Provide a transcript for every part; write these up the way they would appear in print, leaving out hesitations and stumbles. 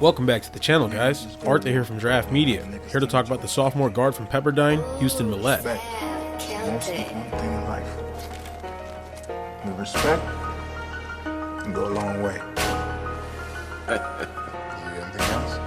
Welcome back to the channel, guys. Arthur here from Draft Media, here to talk about the sophomore guard from Pepperdine, Houston Mallette. Most important thing in life. With respect, can go a long way. Anything else?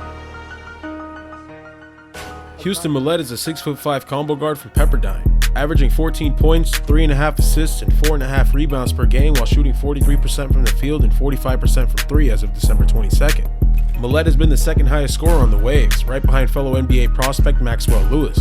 Houston Mallette is a 6'5" combo guard from Pepperdine, averaging 14 points, 3.5 assists, and 4.5 rebounds per game while shooting 43% from the field and 45% from 3 as of December 22nd. Mallette has been the second highest scorer on the Waves, right behind fellow NBA prospect Maxwell Lewis.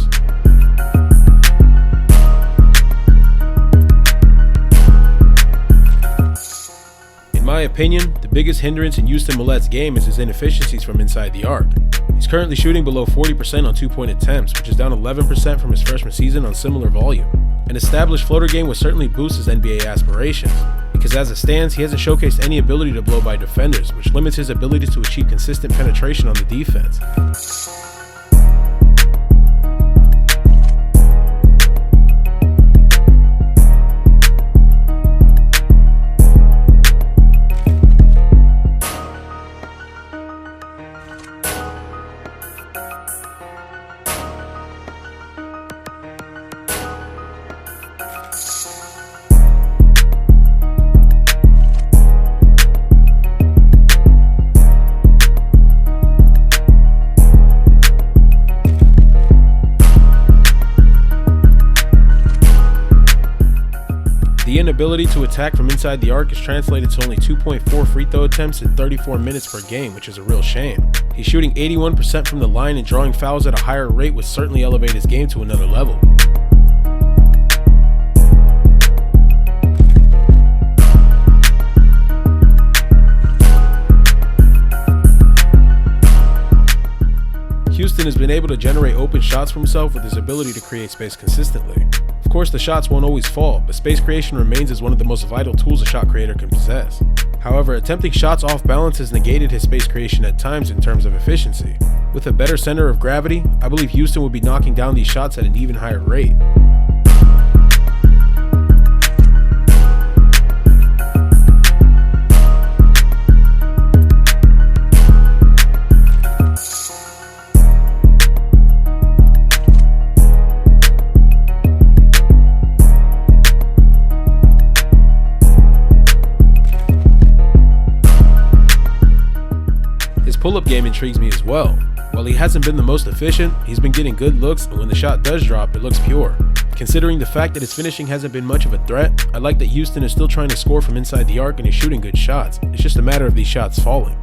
In my opinion, the biggest hindrance in Houston Mallette's game is his inefficiencies from inside the arc. He's currently shooting below 40% on 2-point attempts, which is down 11% from his freshman season on similar volume. An established floater game would certainly boost his NBA aspirations, because as it stands, he hasn't showcased any ability to blow by defenders, which limits his ability to achieve consistent penetration on the defense. The inability to attack from inside the arc is translated to only 2.4 free throw attempts in 34 minutes per game, which is a real shame. He's shooting 81% from the line and drawing fouls at a higher rate would certainly elevate his game to another level. Houston has been able to generate open shots for himself with his ability to create space consistently. Of course, the shots won't always fall, but space creation remains as one of the most vital tools a shot creator can possess. However, attempting shots off balance has negated his space creation at times in terms of efficiency. With a better center of gravity, I believe Houston will be knocking down these shots at an even higher rate. His pull-up game intrigues me as well. While he hasn't been the most efficient, he's been getting good looks, and when the shot does drop, it looks pure. Considering the fact that his finishing hasn't been much of a threat, I like that Houston is still trying to score from inside the arc and is shooting good shots. It's just a matter of these shots falling.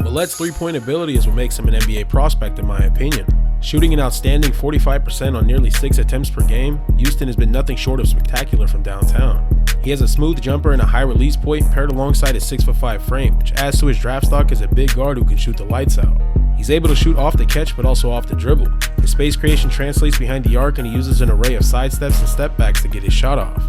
Mallette's three-point ability is what makes him an NBA prospect in my opinion. Shooting an outstanding 45% on nearly 6 attempts per game, Houston has been nothing short of spectacular from downtown. He has a smooth jumper and a high release point paired alongside his 6'5" frame, which adds to his draft stock as a big guard who can shoot the lights out. He's able to shoot off the catch but also off the dribble. His space creation translates behind the arc and he uses an array of side steps and step backs to get his shot off.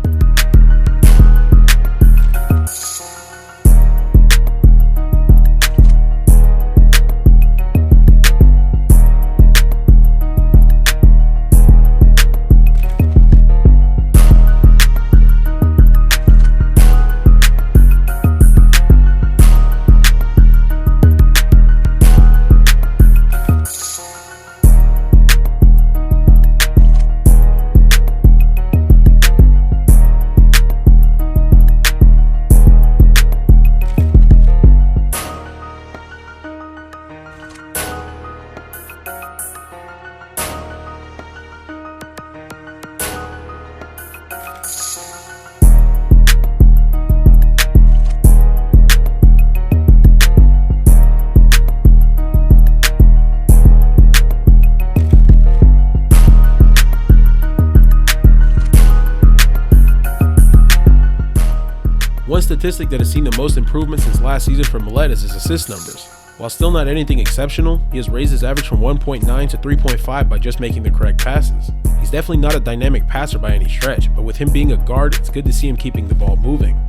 statistic that has seen the most improvement since last season for Mallette is his assist numbers. While still not anything exceptional, he has raised his average from 1.9 to 3.5 by just making the correct passes. He's definitely not a dynamic passer by any stretch, but with him being a guard, it's good to see him keeping the ball moving.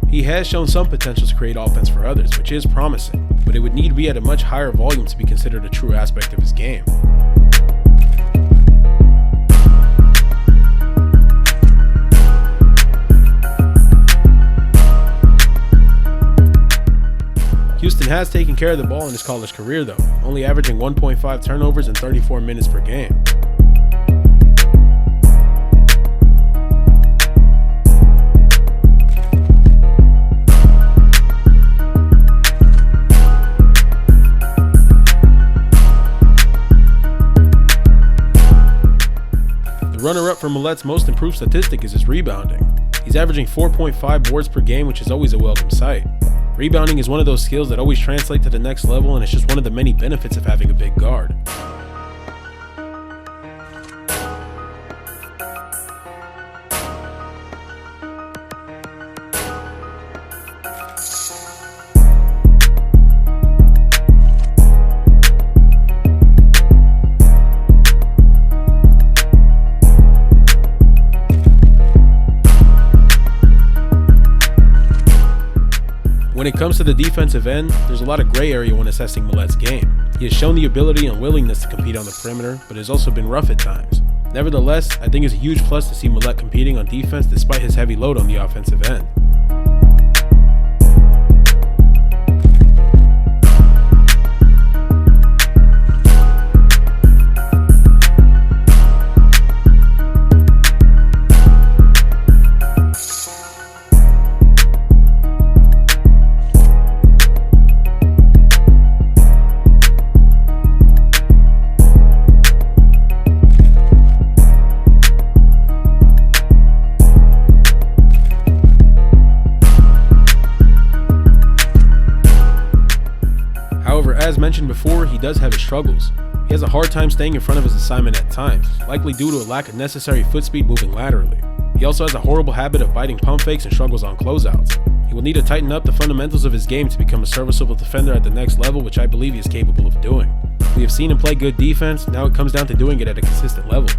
He has shown some potential to create offense for others, which is promising, but it would need to be at a much higher volume to be considered a true aspect of his game. Houston has taken care of the ball in his college career though, only averaging 1.5 turnovers in 34 minutes per game. The runner-up for Mallette's most improved statistic is his rebounding. He's averaging 4.5 boards per game, which is always a welcome sight. Rebounding is one of those skills that always translate to the next level, and it's just one of the many benefits of having a big guard. When it comes to the defensive end, there's a lot of gray area when assessing Mallette's game. He has shown the ability and willingness to compete on the perimeter, but has also been rough at times. Nevertheless, I think it's a huge plus to see Mallette competing on defense despite his heavy load on the offensive end. However, as mentioned before, he does have his struggles. He has a hard time staying in front of his assignment at times, likely due to a lack of necessary foot speed moving laterally. He also has a horrible habit of biting pump fakes and struggles on closeouts. He will need to tighten up the fundamentals of his game to become a serviceable defender at the next level, which I believe he is capable of doing. We have seen him play good defense, now it comes down to doing it at a consistent level.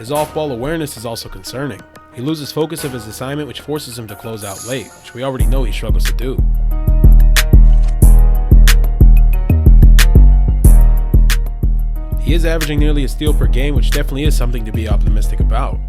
His off-ball awareness is also concerning. He loses focus of his assignment, which forces him to close out late, which we already know he struggles to do. He is averaging nearly a steal per game, which definitely is something to be optimistic about.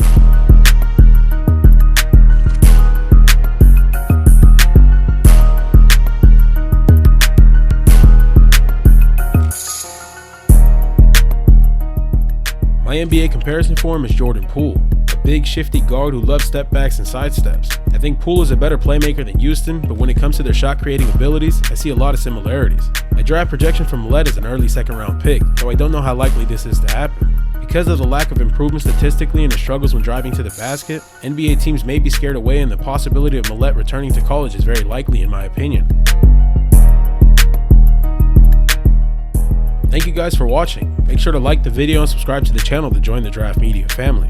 My NBA comparison for him is Jordan Poole, a big shifty guard who loves step backs and side steps. I think Poole is a better playmaker than Houston, but when it comes to their shot creating abilities, I see a lot of similarities. My draft projection for Mallette is an early second round pick, though I don't know how likely this is to happen. Because of the lack of improvement statistically and the struggles when driving to the basket, NBA teams may be scared away, and the possibility of Mallette returning to college is very likely in my opinion. Thank you guys for watching. Make sure to like the video and subscribe to the channel to join the Draft Media family.